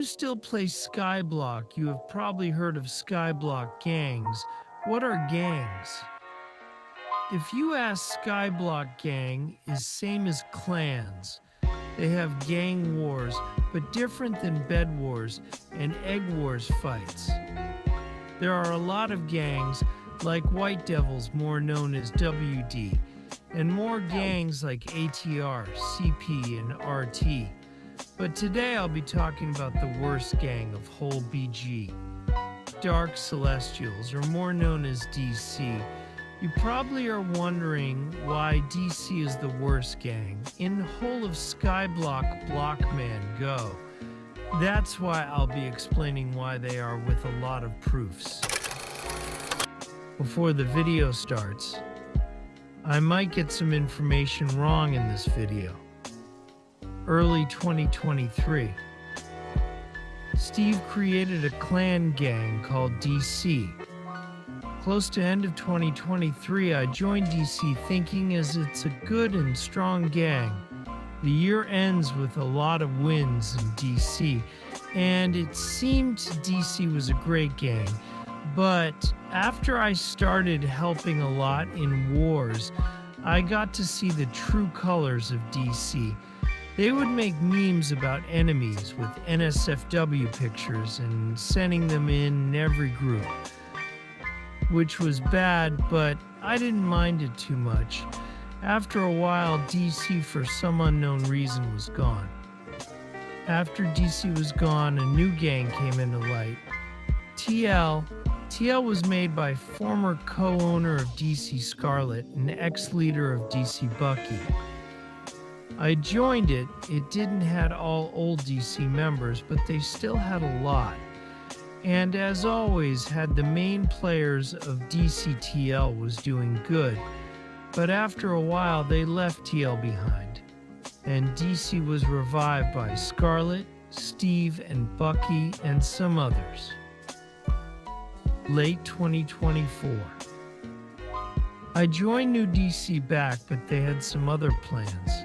You still play Skyblock, you have probably heard of Skyblock gangs. What are gangs? If you ask, Skyblock gang is same as clans. They have gang wars, but different than bed wars and egg wars fights. There are a lot of gangs like White Devils, more known as WD, and more gangs like ATR, CP, and RT. But today I'll be talking about the worst gang of whole BG, Dark Celestials, or more known as DC. You probably are wondering why DC is the worst gang in the whole of Skyblock blockman Go. That's why I'll be explaining why they are with a lot of proofs. Before the video starts, I might get some information wrong in this video. Early 2023, Steve created a clan gang called DC. Close to end of 2023, I joined DC thinking as it's a good and strong gang. The year ends with a lot of wins in DC, and it seemed DC was a great gang. But after I started helping a lot in wars, I got to see the true colors of DC. They would make memes about enemies with NSFW pictures and sending them in every group, which was bad, but I didn't mind it too much. After a while, DC for some unknown reason was gone. After DC was gone, a new gang came into light. TL was made by former co-owner of DC Scarlet and ex-leader of DC Bucky. I joined it. It didn't have all old DC members, but they still had a lot. And as always, had the main players of DCTL was doing good. But after a while, they left TL behind. And DC was revived by Scarlet, Steve, and Bucky, and some others. Late 2024. I joined New DC back, but they had some other plans.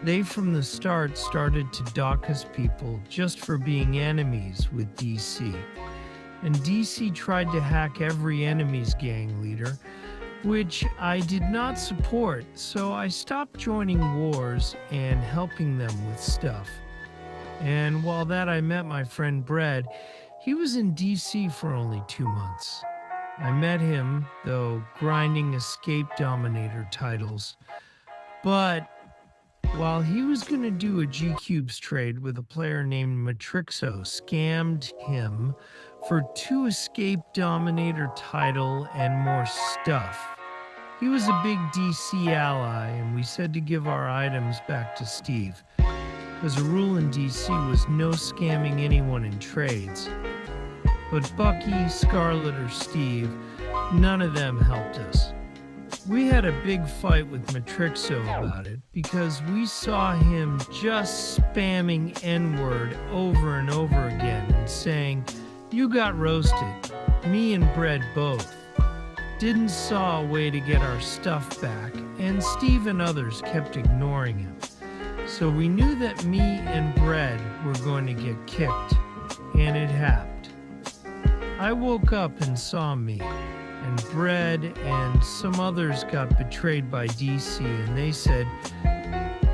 They from the start started to doxxs people just for being enemies with DC. And DC tried to hack every enemy's gang leader, which I did not support, so I stopped joining wars and helping them with stuff. And while that I met my friend Brad. He was in DC for only 2 months. I met him, though, grinding Escape Dominator titles. But while he was going to do a G-Cubes trade with a player named Matrixo, scammed him for 2 Escape Dominator title and more stuff. He was a big DC ally, and we said to give our items back to Steve, because a rule in DC was no scamming anyone in trades. But Bucky, Scarlet, or Steve, none of them helped us. We had a big fight with Matrixo about it because we saw him just spamming N-word over and over again and saying, "You got roasted." Me and Brett both. Didn't saw a way to get our stuff back, and Steve and others kept ignoring him. So we knew that me and Brett were going to get kicked, and it happened. I woke up and saw me, and Brett and some others got betrayed by DC, and they said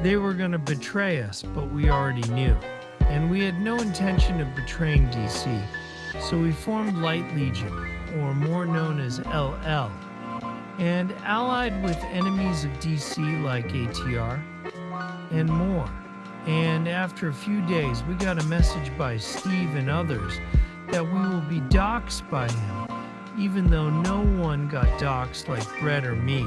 they were going to betray us, but we already knew. And we had no intention of betraying DC, so we formed Light Legion, or more known as LL, and allied with enemies of DC like ATR, and more. And after a few days, we got a message by Steve and others that we will be doxxed by him, even though no one got doxxed like Brett or me,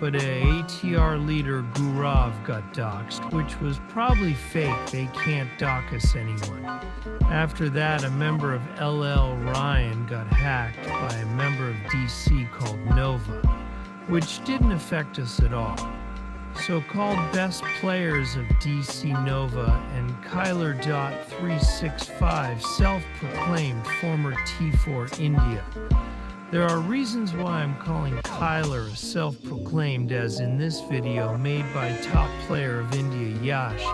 but a ATR leader Gurav got doxxed, which was probably fake. They can't dox anyone. After that, a member of LL Ryan got hacked by a member of DC called Nova, which didn't affect us at all. So-called best players of DC Nova and Kyler.365, self-proclaimed former T4 India. There are reasons why I'm calling Kyler self-proclaimed, as in this video made by top player of India Yash.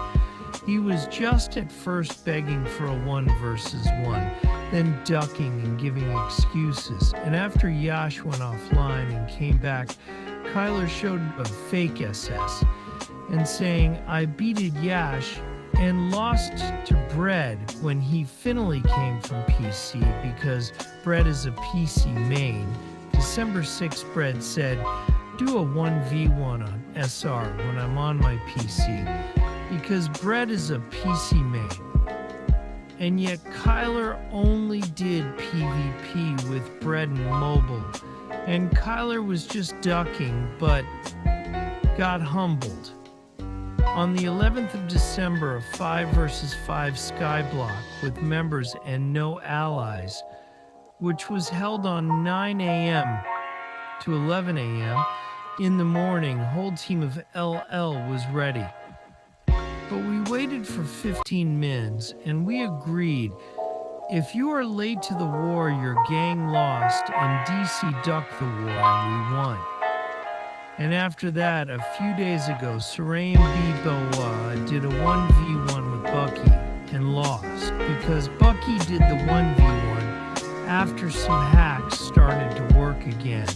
He was just at first begging for a 1 versus 1, then ducking and giving excuses. And after Yash went offline and came back, Kyler showed a fake SS and saying, I beated Yash and lost to Bread when he finally came from PC because Bread is a PC main. December 6th, Bread said, do a 1v1 on SR when I'm on my PC because Bread is a PC main. And yet Kyler only did PvP with Bread and mobile. And Kyler was just ducking, but got humbled. On the 11th of December, a 5 versus 5 Skyblock with members and no allies, which was held on 9 a.m. to 11 a.m. in the morning, whole team of LL was ready. But we waited for 15 mins, and we agreed, if you are late to the war, your gang lost, and DC ducked the war, and we won. And after that, a few days ago, Saraim B. Boa did a 1v1 with Bucky and lost, because Bucky did the 1v1 after some hacks started to work again,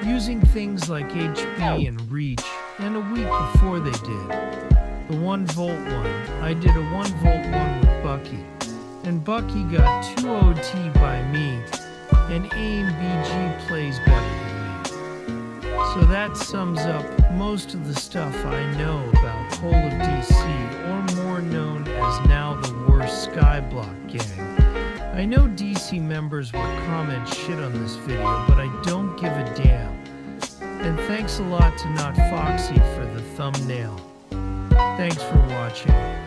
using things like HB and Reach, and a week before they did. The 1 volt one, I did a 1 volt one with Bucky, and Bucky got 2 OT by me, and AIM BG plays better than me. So that sums up most of the stuff I know about whole of DC, or more known as now the worst Skyblock gang. I know DC members will comment shit on this video, but I don't give a damn. And thanks a lot to Not Foxy for the thumbnail. Thanks for watching.